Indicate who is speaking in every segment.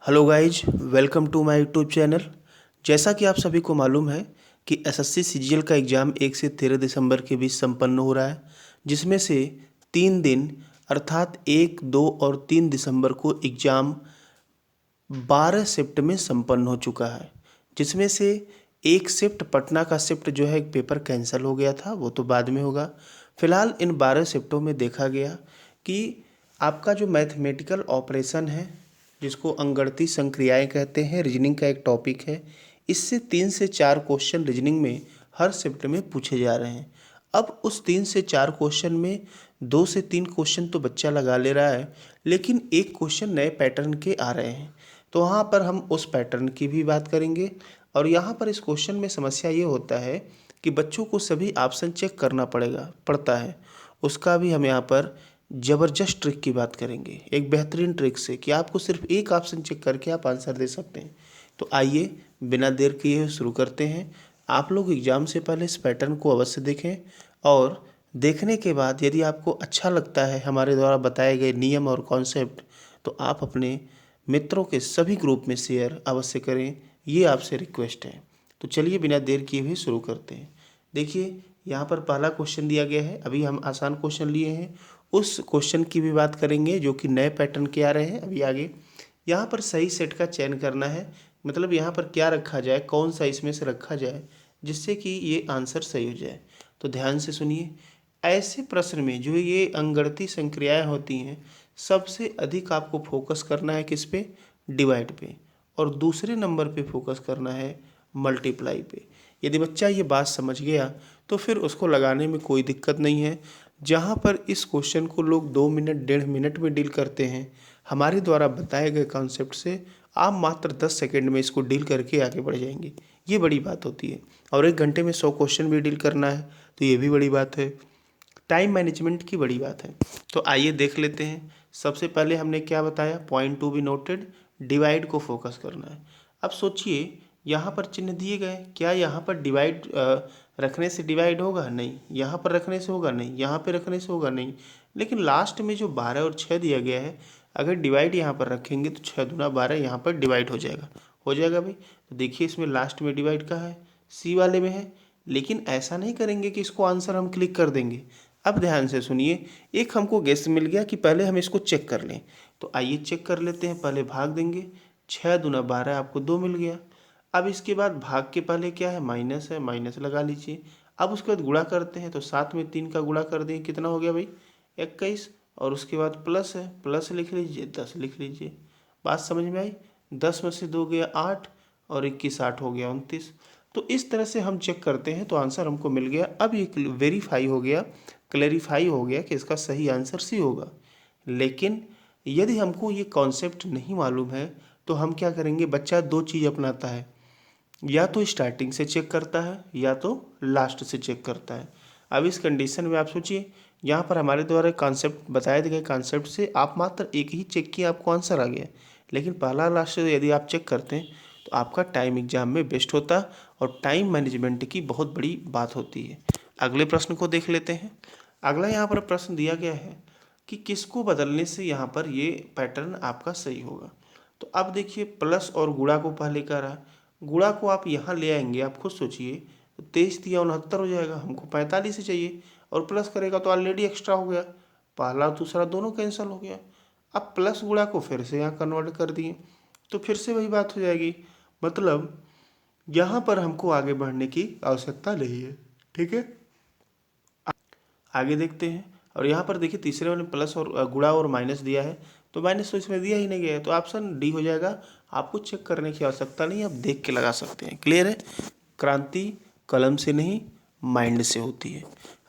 Speaker 1: Hello guys, welcome to my YouTube channel. जैसा कि आप सभी को मालूम है कि एसएससी सीजीएल का एग्ज़ाम 1 से 13 दिसंबर के बीच संपन्न हो रहा है, जिसमें से 3 दिन अर्थात 1, 2 और 3 दिसंबर को एग्ज़ाम 12 शिफ्ट में संपन्न हो चुका है। जिसमें से एक शिफ्ट पटना का शिफ्ट जो है एक पेपर कैंसिल हो गया था, वो तो बाद में होगा। फिलहाल इन 12 शिफ्टों में देखा गया कि आपका जो मैथमेटिकल ऑपरेशन है, जिसको अंगगणितीय संक्रियाएं कहते हैं, रीजनिंग का एक टॉपिक है। इससे 3 से 4 क्वेश्चन रीजनिंग में हर शिफ्ट में पूछे जा रहे हैं। अब उस 3 से 4 क्वेश्चन में 2 से 3 क्वेश्चन तो बच्चा लगा ले रहा है, लेकिन एक क्वेश्चन नए पैटर्न के आ रहे हैं। तो वहाँ पर हम उस पैटर्न की भी बात करेंगे। और यहाँ पर इस क्वेश्चन में समस्या ये होता है कि बच्चों को सभी ऑप्शन चेक करना पड़ता है। उसका भी हम यहाँ पर ज़बरदस्त ट्रिक की बात करेंगे, एक बेहतरीन ट्रिक से कि आपको सिर्फ एक ऑप्शन चेक करके आप आंसर दे सकते हैं। तो आइए बिना देर किए हुए शुरू करते हैं। आप लोग एग्ज़ाम से पहले इस पैटर्न को अवश्य देखें, और देखने के बाद यदि आपको अच्छा लगता है हमारे द्वारा बताए गए नियम और कॉन्सेप्ट, तो आप अपने मित्रों के सभी ग्रुप में शेयर अवश्य करें, ये आपसे रिक्वेस्ट है। तो चलिए बिना देर किए हुए शुरू करते हैं। देखिए, यहाँ पर पहला क्वेश्चन दिया गया है। अभी हम आसान क्वेश्चन लिए हैं, उस क्वेश्चन की भी बात करेंगे जो कि नए पैटर्न के आ रहे हैं अभी आगे। यहाँ पर सही सेट का चयन करना है, मतलब यहाँ पर क्या रखा जाए, कौन सा इसमें से रखा जाए जिससे कि ये आंसर सही हो जाए। तो ध्यान से सुनिए, ऐसे प्रश्न में जो ये अंगगणितीय संक्रियाएं होती हैं, सबसे अधिक आपको फोकस करना है किस पे? डिवाइड पे। और दूसरे नंबर पे फोकस करना है मल्टीप्लाई पे। यदि बच्चा ये बात समझ गया तो फिर उसको लगाने में कोई दिक्कत नहीं है। जहाँ पर इस क्वेश्चन को लोग 2 मिनट 1.5 मिनट में डील करते हैं, हमारे द्वारा बताए गए कॉन्सेप्ट से आप मात्र 10 सेकंड में इसको डील करके आगे बढ़ जाएंगे। ये बड़ी बात होती है। और 1 घंटे में 100 क्वेश्चन भी डील करना है तो ये भी बड़ी बात है। टाइम मैनेजमेंट की बड़ी बात है। तो आइए देख लेते हैं। सबसे पहले हमने क्या बताया, point to be noted, divide को फोकस करना है। अब सोचिए, यहाँ पर चिन्ह दिए गए, क्या यहाँ पर डिवाइड रखने से डिवाइड होगा? नहीं। यहाँ पर रखने से होगा? नहीं। यहाँ पे रखने से होगा? नहीं। लेकिन लास्ट में जो 12 और 6 दिया गया है, अगर डिवाइड यहाँ पर रखेंगे तो 6 दूना 12 यहाँ पर डिवाइड हो जाएगा। हो जाएगा भाई। तो देखिए, इसमें लास्ट में डिवाइड कहाँ है? सी वाले में है। लेकिन ऐसा नहीं करेंगे कि इसको आंसर हम क्लिक कर देंगे। अब ध्यान से सुनिए, एक हमको गेस मिल गया कि पहले हम इसको चेक कर लें। तो आइए चेक कर लेते हैं। पहले भाग देंगे, 6 दूना 12 आपको 2 मिल गया। अब इसके बाद भाग के पहले क्या है? माइनस है, माइनस लगा लीजिए। अब उसके बाद गुणा करते हैं, तो 7 में 3 का गुणा कर दें, कितना हो गया भाई? 21। और उसके बाद प्लस है, प्लस लिख लीजिए, 10 लिख लीजिए। बात समझ में आई? 10 में से 2 गया 8, और 21 8 हो गया 29। तो इस तरह से हम चेक करते हैं तो आंसर हमको मिल गया। अब ये वेरीफाई हो गया, क्लेरिफाई हो गया कि इसका सही आंसर सी होगा। लेकिन यदि हमको ये कॉन्सेप्ट नहीं मालूम है तो हम क्या करेंगे? बच्चा 2 चीज़ अपनाता है, या तो स्टार्टिंग से चेक करता है या तो लास्ट से चेक करता है। अब इस कंडीशन में आप सोचिए, यहाँ पर हमारे द्वारा कॉन्सेप्ट बताए गए कॉन्सेप्ट से आप मात्र एक ही चेक किए, आपको आंसर आ गया। लेकिन पहला लास्ट से यदि आप चेक करते हैं तो आपका टाइम एग्जाम में वेस्ट होता, और टाइम मैनेजमेंट की बहुत बड़ी बात होती है। अगले प्रश्न को देख लेते हैं। अगला यहाँ पर प्रश्न दिया गया है कि किसको बदलने से यहाँ पर ये पैटर्न आपका सही होगा। तो अब देखिए, प्लस और गुणा को पहले करा, गुणा को आप यहाँ ले आएंगे, आप खुद सोचिए, तो 23 दिया 69 हो जाएगा, हमको 45 ही चाहिए। और प्लस करेगा तो ऑलरेडी एक्स्ट्रा हो गया, पहला दूसरा दोनों कैंसिल हो गया। अब प्लस गुणा को फिर से यहाँ कन्वर्ट कर दिए तो फिर से वही बात हो जाएगी। मतलब यहाँ पर हमको आगे बढ़ने की आवश्यकता नहीं है। ठीक है, आगे देखते हैं। और यहाँ पर देखिए, तीसरे वाले प्लस और गुणा और माइनस दिया है, तो माइनस तो इसमें दिया ही नहीं गया है, तो ऑप्शन डी हो जाएगा। आपको चेक करने की आवश्यकता नहीं, आप देख के लगा सकते हैं। क्लियर है? क्रांति कलम से नहीं, माइंड से होती है।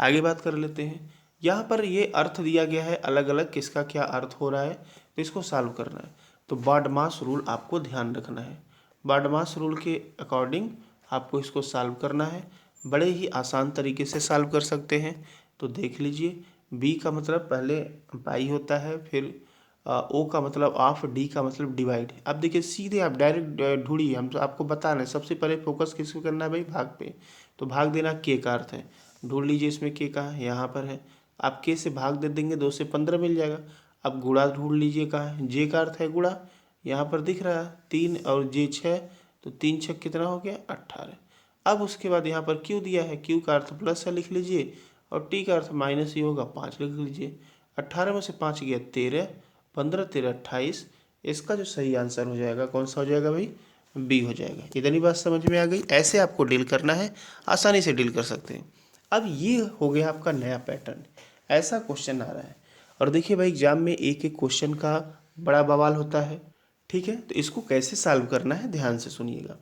Speaker 1: आगे बात कर लेते हैं। यहाँ पर ये अर्थ दिया गया है अलग अलग, किसका क्या अर्थ हो रहा है, तो इसको सॉल्व करना है। तो बाडमास रूल आपको ध्यान रखना है। बाडमास रूल के अकॉर्डिंग आपको इसको सॉल्व करना है। बड़े ही आसान तरीके से सॉल्व कर सकते हैं। तो देख लीजिए, बी का मतलब पहले बाई होता है, फिर ओ का मतलब ऑफ, डी का मतलब डिवाइड। अब देखिए, सीधे आप डायरेक्ट ढूंढिए, हम तो आपको बता रहे हैं। सबसे पहले फोकस किस पे करना है भाई? भाग पे। तो भाग देना के का अर्थ है, ढूंढ लीजिए इसमें के कहाँ है, यहाँ पर है। आप के से भाग दे देंगे, 2 से 15 मिल जाएगा। अब गुणा ढूंढ लीजिए कहाँ है, जे का अर्थ है गुणा, यहाँ पर दिख रहा है 3 और जे 6, तो 3 छक कितना हो गया 18। अब उसके बाद यहाँ पर क्यू दिया है, क्यू का अर्थ प्लस है लिख लीजिए, और टी का अर्थ माइनस ही होगा 5 लिख लीजिए। 18 में से 5 गया 13, 15 13 28। इसका जो सही आंसर हो जाएगा कौन सा हो जाएगा भाई, बी हो जाएगा। इतनी बात समझ में आ गई। ऐसे आपको डील करना है, आसानी से डील कर सकते हैं। अब ये हो गया आपका नया पैटर्न, ऐसा क्वेश्चन आ रहा है। और देखिए भाई एग्जाम में एक एक क्वेश्चन का बड़ा बवाल होता है, ठीक है। तो इसको कैसे सॉल्व करना है ध्यान से सुनिएगा।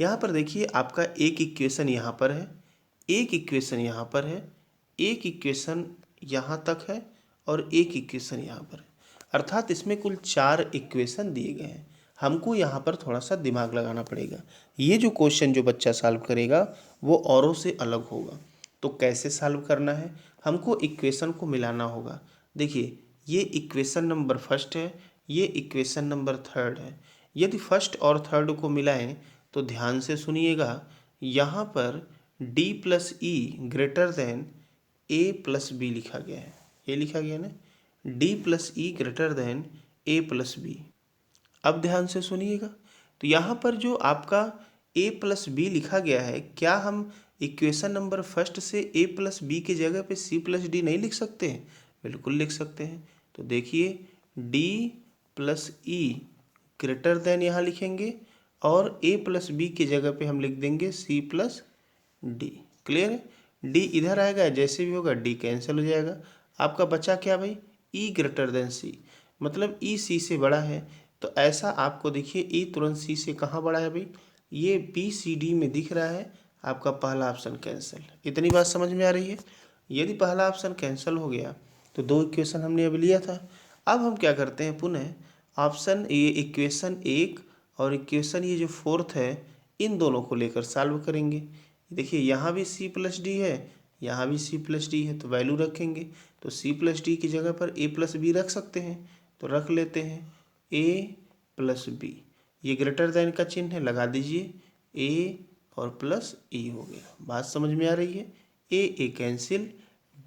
Speaker 1: यहाँ पर देखिए आपका एक इक्वेशन यहाँ पर है, एक इक्वेशन यहाँ पर है, एक इक्वेशन यहाँ तक है, और एक इक्वेशन यहाँ पर है। अर्थात इसमें कुल 4 इक्वेशन दिए गए हैं। हमको यहाँ पर थोड़ा सा दिमाग लगाना पड़ेगा। ये जो क्वेश्चन जो बच्चा सॉल्व करेगा वो औरों से अलग होगा। तो कैसे सॉल्व करना है, हमको इक्वेशन को मिलाना होगा। देखिए ये इक्वेशन नंबर फर्स्ट है, ये इक्वेशन नंबर थर्ड है। यदि फर्स्ट और थर्ड को मिलाएं तो ध्यान से सुनिएगा, यहाँ पर d प्लस ई ग्रेटर देन ए प्लस बी लिखा गया है। ये लिखा गया ना, d प्लस ई ग्रेटर देन ए प्लस बी। अब ध्यान से सुनिएगा, तो यहाँ पर जो आपका a प्लस बी लिखा गया है, क्या हम इक्वेशन नंबर फर्स्ट से a प्लस बी की जगह पे c प्लस डी नहीं लिख सकते हैं? बिल्कुल लिख सकते हैं। तो देखिए d प्लस ई ग्रेटर देन यहाँ लिखेंगे, और a प्लस बी की जगह पे हम लिख देंगे c प्लस डी। क्लियर है? d इधर आएगा, जैसे भी होगा d कैंसिल हो जाएगा। आपका बचा क्या भाई, e ग्रेटर देन c, मतलब e c से बड़ा है। तो ऐसा आपको देखिए ई तुरंत सी से कहाँ बड़ा है भाई, ये बी सी डी में दिख रहा है। आपका पहला ऑप्शन कैंसिल। इतनी बात समझ में आ रही है। यदि पहला ऑप्शन कैंसिल हो गया तो 2 इक्वेशन हमने अभी लिया था। अब हम क्या करते हैं, पुनः ऑप्शन ये इक्वेशन 1 और इक्वेशन ये जो फोर्थ है, इन दोनों को लेकर सॉल्व करेंगे। देखिए यहाँ भी सी प्लस डी है, यहाँ भी सी प्लस डी है, तो वैल्यू रखेंगे। तो सी प्लस डी की जगह पर ए प्लस बी रख सकते हैं, तो रख लेते हैं ए प्लस बी। ये ग्रेटर देन का चिन्ह है, लगा दीजिए, ए और प्लस ई हो गया। बात समझ में आ रही है। ए कैंसिल,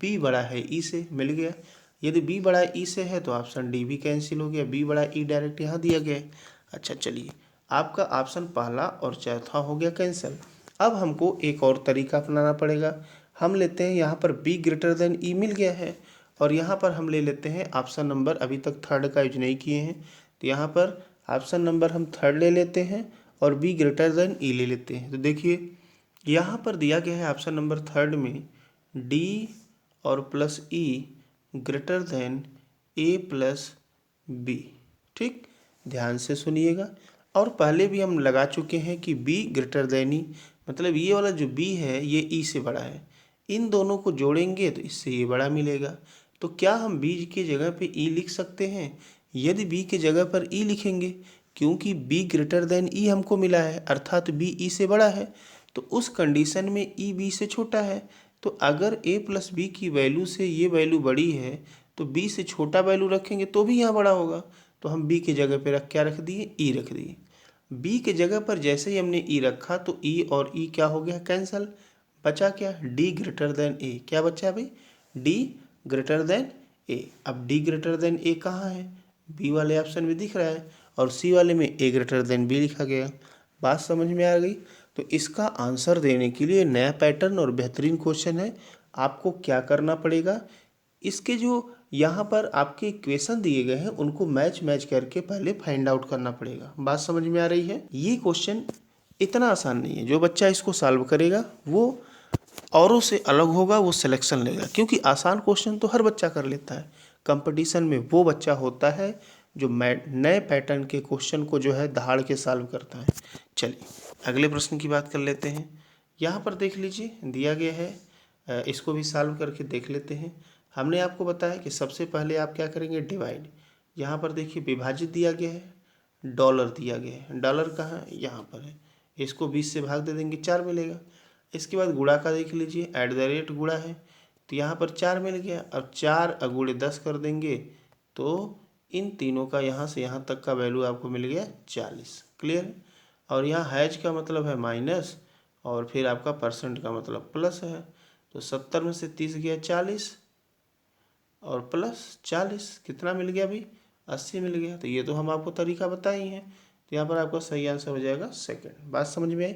Speaker 1: बी बड़ा है ई से, मिल गया। यदि बी बड़ा ई से है तो ऑप्शन डी भी कैंसिल हो गया, बी बड़ा ई डायरेक्ट यहाँ दिया गया है। अच्छा चलिए, आपका ऑप्शन पहला और चौथा हो गया कैंसिल। अब हमको एक और तरीका अपनाना पड़ेगा। हम लेते हैं यहाँ पर बी ग्रेटर देन ई मिल गया है, और यहाँ पर हम ले लेते हैं ऑप्शन नंबर, अभी तक थर्ड का यूज नहीं किए हैं, तो यहाँ पर ऑप्शन नंबर हम थर्ड ले लेते हैं और बी ग्रेटर देन ई ले लेते हैं। तो देखिए यहाँ पर दिया गया है ऑप्शन नंबर थर्ड में डी और प्लस ई ग्रेटर देन ए प्लस बी। ठीक, ध्यान से सुनिएगा। और पहले भी हम लगा चुके हैं कि बी ग्रेटर देन ई, मतलब ये वाला जो बी है ये ई से बड़ा है। इन दोनों को जोड़ेंगे तो इससे ये बड़ा मिलेगा। तो क्या हम बी की जगह पे ई लिख सकते हैं? यदि बी की जगह पर ई लिखेंगे, क्योंकि बी ग्रेटर देन ई हमको मिला है, अर्थात बी ई से बड़ा है, तो उस कंडीशन में ई बी से छोटा है। तो अगर ए प्लस बी की वैल्यू से ये वैल्यू बड़ी है तो बी से छोटा वैल्यू रखेंगे तो भी यहाँ बड़ा होगा। तो हम बी की जगह पे क्या रख दिए, ई रख दिए। बी के जगह पर जैसे ही हमने ई रखा तो ई और ई क्या हो गया, कैंसल। बचा क्या, डी ग्रेटर देन ए। क्या बचा है भाई, डी ग्रेटर देन ए। अब डी ग्रेटर देन ए कहाँ है, बी वाले ऑप्शन में दिख रहा है, और सी वाले में ए ग्रेटर देन बी लिखा गया। बात समझ में आ गई। तो इसका आंसर देने के लिए नया पैटर्न और बेहतरीन क्वेश्चन है। आपको क्या करना पड़ेगा, इसके जो यहाँ पर आपके इक्वेशन दिए गए हैं उनको मैच करके पहले फाइंड आउट करना पड़ेगा। बात समझ में आ रही है। ये क्वेश्चन इतना आसान नहीं है, जो बच्चा इसको सॉल्व करेगा वो औरों से अलग होगा, वो सिलेक्शन लेगा। क्योंकि आसान क्वेश्चन तो हर बच्चा कर लेता है, कंपटीशन में वो बच्चा होता है जो नए पैटर्न के क्वेश्चन को जो है दहाड़ के सॉल्व करता है। चलिए अगले प्रश्न की बात कर लेते हैं। यहाँ पर देख लीजिए दिया गया है, इसको भी सॉल्व करके देख लेते हैं। हमने आपको बताया कि सबसे पहले आप क्या करेंगे, डिवाइड। यहाँ पर देखिए विभाजित दिया गया है, डॉलर दिया गया है। डॉलर कहाँ है, यहाँ पर है। इसको 20 से भाग दे देंगे, 4 मिलेगा। इसके बाद गुणा का देख लीजिए, ऐट द रेट गुणा है, तो यहाँ पर 4 मिल गया। अब 4 अगुणे 10 कर देंगे तो इन तीनों का यहाँ से यहाँ तक का वैल्यू आपको मिल गया 40। क्लियर है। और यहाँ हैज का मतलब है माइनस, और फिर आपका परसेंट का मतलब प्लस है। तो 70 में से 30 गया 40, और प्लस 40 कितना मिल गया भाई, 80 मिल गया। तो ये तो हम आपको तरीका बताए ही हैं। तो यहाँ पर आपका सही आंसर हो जाएगा सेकंड। बात समझ में आई?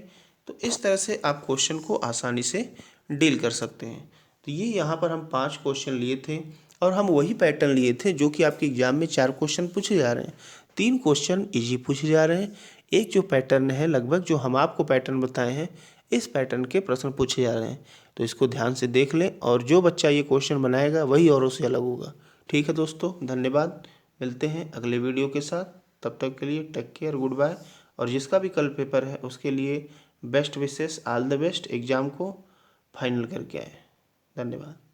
Speaker 1: तो इस तरह से आप क्वेश्चन को आसानी से डील कर सकते हैं। तो ये यहाँ पर हम 5 क्वेश्चन लिए थे और हम वही पैटर्न लिए थे जो कि आपके एग्जाम में 4 क्वेश्चन पूछे जा रहे हैं। 3 क्वेश्चन इजी पूछे जा रहे हैं, एक जो पैटर्न है लगभग जो हम आपको पैटर्न बताए हैं, इस पैटर्न के प्रश्न पूछे जा रहे हैं। तो इसको ध्यान से देख लें और जो बच्चा ये क्वेश्चन बनाएगा वही औरों से अलग होगा। ठीक है दोस्तों, धन्यवाद। मिलते हैं अगले वीडियो के साथ। तब तक के लिए टेक केयर, गुड बाय। और जिसका भी कल पेपर है उसके लिए best wishes, all the best, exam को फाइनल करके आए। धन्यवाद।